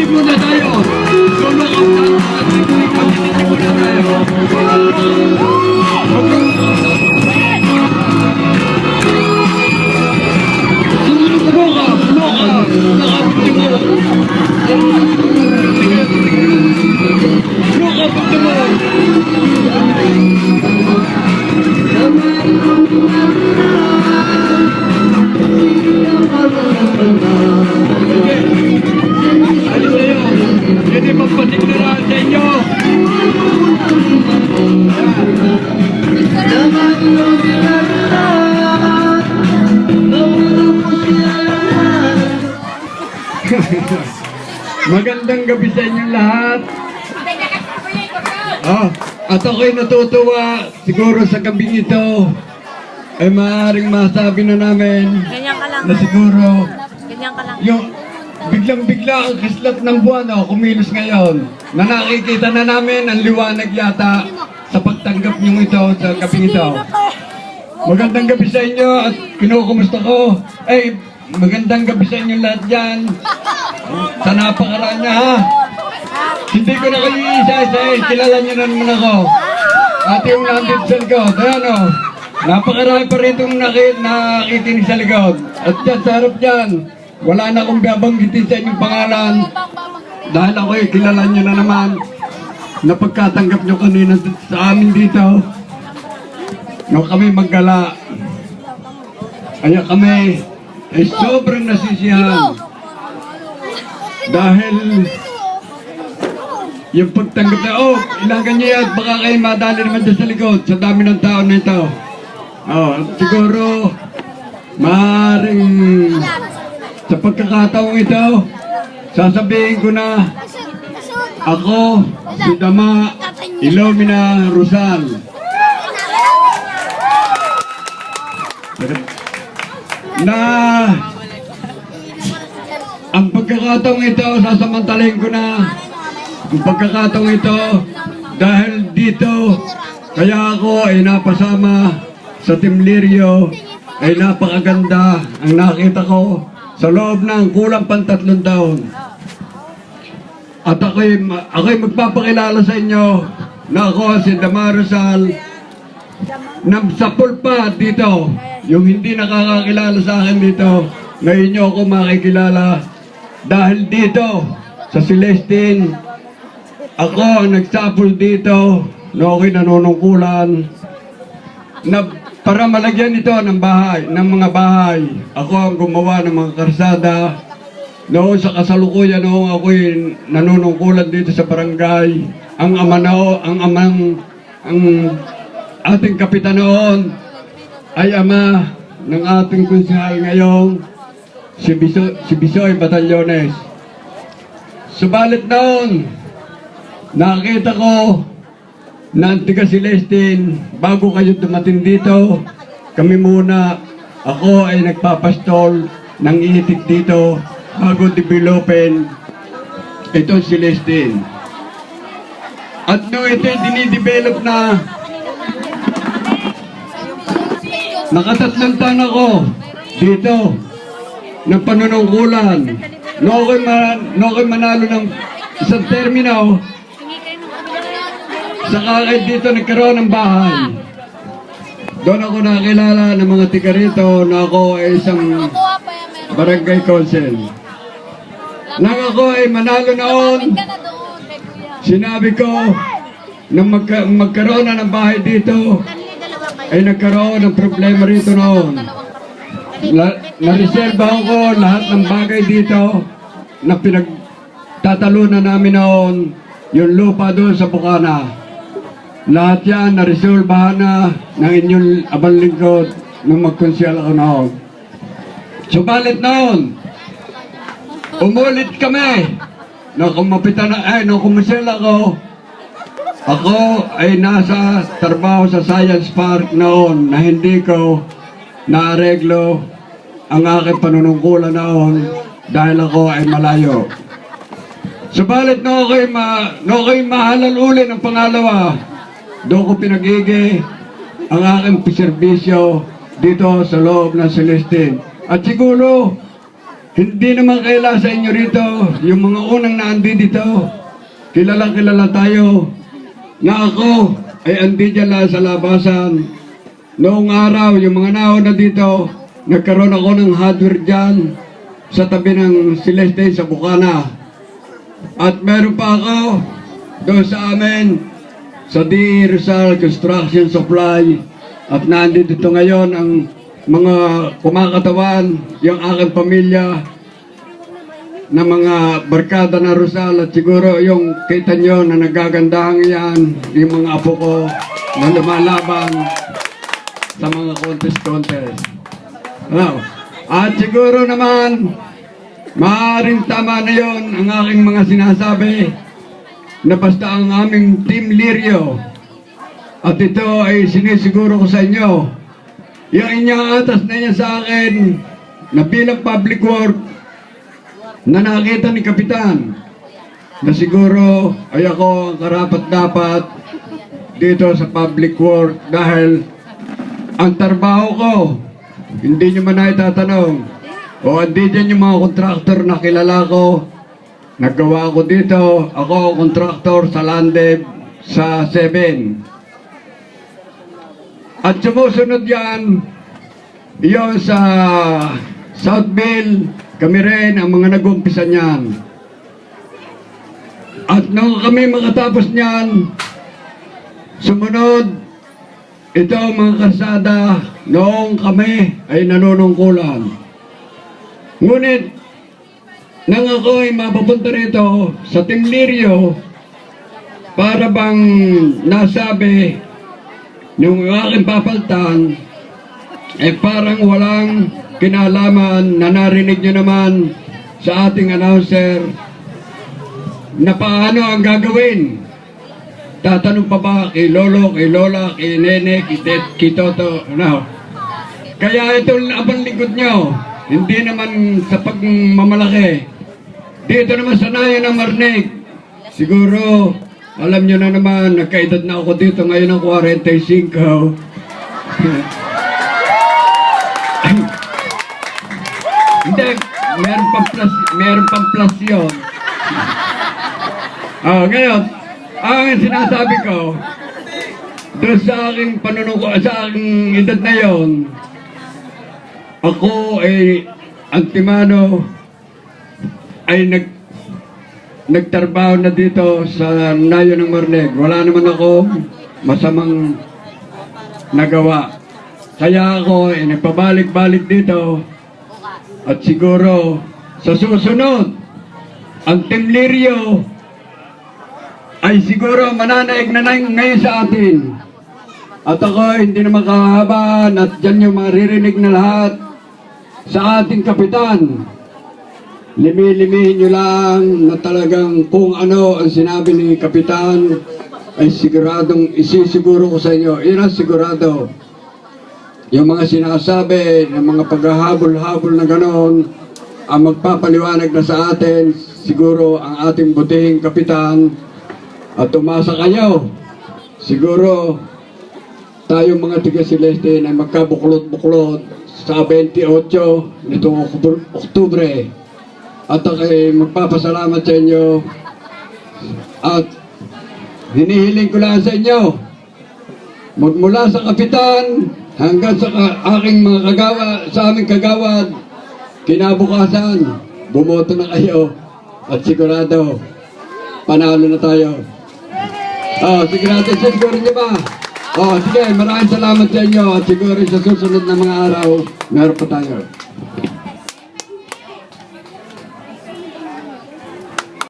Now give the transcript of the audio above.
muna tayo. Sumakap na mag-isip muna tayo. Jadi magpatiglaraan sa inyo. Magandang gabi sa inyong lahat. At ako'y natutuwa siguro sa gabing ito ay maaaring masabi na namin na siguro yung biglang-bigla ang kislat ng buwan kumilos ngayon na nakikita na namin ang liwanag yata sa pagtanggap nyo ito sa gabing ito. Magandang gabi sa inyo at kinukumusta ko. Magandang gabi sa inyo lahat dyan. Sa napakaraan niya ha. Hindi ko na kayo isa-isa kilala nyo na naman ako. At yung nandito sa likod, ayan napakarami pa rin itong nakikinig sa likod. At dyan sa harap dyan, wala na akong babanggitin sa inyong pangalan. Dahil ako'y kilala nyo na naman na pagkatanggap nyo kanina sa amin dito. No kami maggala. Kaya kami sobrang nasisiyahan. Dahil yung pagtanggap na, ilangan niyo yan, baka kayo madali naman dyan sa likod, sa dami ng tao na ito. Siguro, maaaring sa pagkakataong ito, sasabihin ko na, ako, si Dama Ilomina Rosal. Na, ang pagkakataong ito, sasamantalahin ko na, ang pagkakataong ito, dahil dito, kaya ako ay napasama sa Team Lirio, ay napakaganda ang nakita ko sa loob ng kulang pang 3 taon. At ako'y magpapakilala sa inyo na ako si Dama Rosal, na sa pulpa dito, yung hindi nakakakilala sa akin dito, ngayon nyo ako makikilala dahil dito sa Celestine, ako ang nagsapol dito na ako'y nanunungkulan na para malagyan ito ng mga bahay. Ako ang gumawa ng mga karsada. Noon sa kasalukuyan noong ako'y nanunungkulan dito sa barangay. Ang ating kapitan noon ay ama ng ating konsehal ngayong si Bisoy Batallones. Subalit noon, nakita ko na ang tiga Celestine, bago kayo dumating dito, kami muna, ako ay nagpapastol ng itik dito bago developin itong Celestine. At nung ito'y dinidevelop na, nakatatlong taon ako dito ng panunungkulan. Noong ako'y manalo ng isang termino, saka kahit dito nagkaroon ng bahay. Doon ako nakilala ng mga tiga rito na ako ay isang barangay council. Nang ako ay manalo noon, sinabi ko na magkaroon na ng bahay dito, ay nagkaroon ng problema rito noon. Nareserbahan ko lahat ng bagay dito na pinagtatalunan namin noon, yung lupa doon sa Bukana. Lahat yan naresolbahan na ng inyong abang lingkod nung magkonsyal ako noon. Subalit noon, umulit kami. Nung kumonsyal ako ay nasa trabaho sa Science Park noon na hindi ko naareglo ang aking panunungkulan noon dahil ako ay malayo. Subalit no ako'y mahalal uli ng pangalawa, doon ko pinagigi ang aking serbisyo dito sa loob ng Celestine. At siguro, Hindi naman kaila sa inyo rito, yung mga unang naandi dito, kilala tayo, na ako ay andi dyan lang sa labasan. Noong araw, yung mga nauna dito, nagkaroon ako ng hardware dyan sa tabi ng Celeste sa Bukana. At meron pa ako doon sa amin, sa D. Rizal Construction Supply. At nandito ngayon ang mga kumakatawan, yung aking pamilya, na mga barkada na Rizal. At siguro yung kita nyo na nagagandahan yan, yung mga apo ko na lumalaban sa mga contest. Ano? At siguro naman, maaaring tama na yon ang aking mga sinasabi na basta ang aming Team Lirio. At ito ay sinisiguro ko sa inyo, yung inyong atas na niya sa akin na bilang public work na nakita ni Kapitan na siguro ay ako ang karapat-dapat dito sa public work dahil ang trabaho ko, hindi nyo man na itatanong. O hindi dyan yung mga kontraktor na kilala ko. Naggawa ko dito. Ako kontraktor sa Landeb sa 7. At sumusunod yan, yun sa Southville, kami rin ang mga nag-umpisa niyan. At nung kami makatapos niyan, sumunod, ito mga karsada, noong kami ay nanunungkulan. Ngunit, nang ako ay mapapunta rito sa Team Lirio, para bang nasabi nung aking papaltan, parang walang kinalaman na narinig nyo naman sa ating announcer na paano ang gagawin. Tatanong pa ba kay Lolo, kay Lola, kay Nene, kay Toto, no? Kaya ito abang likod nyo, hindi naman sa pagmamalaki. Dito naman sa Nayo ng Marnig, siguro, alam nyo na naman, nagkaedad na ako dito ngayon ng 45. Hindi, meron pang plus yun. Ngayon, ang sinasabi ko, doon sa aking sa aking edad na yon, ako ay antimano ay nagtrabaho na dito sa Nayo ng Marnig. Wala naman ako masamang nagawa. Kaya ako ay nagpabalik-balik dito at siguro sa susunod, ang Team Lirio ay siguro mananaig na ngayon sa atin. At ako hindi na makahabaan at dyan yung maririnig na lahat sa ating kapitan. Limi-limihin nyo lang na talagang kung ano ang sinabi ni Kapitan ay siguradong isisiguro ko sa inyo. Yun ang sigurado. Yung mga sinasabi ng mga paghahabol-habol na ganon ang magpapaliwanag na sa atin siguro ang ating butihing Kapitan. At umasa kayo, siguro tayo mga tiga-Celeste na magkabuklod-buklod sa 28 nitong Oktubre. At ako'y magpapasalamat sa inyo at hinihiling ko lang sa inyo magmula sa Kapitan hanggang sa aking mga sa aming kagawad, kinabukasan, bumoto na kayo at sigurado panalo na tayo. Sige natin, siguro nyo ba? Sige, maraming salamat sa inyo at siguro sa susunod na mga araw, meron pa tayo.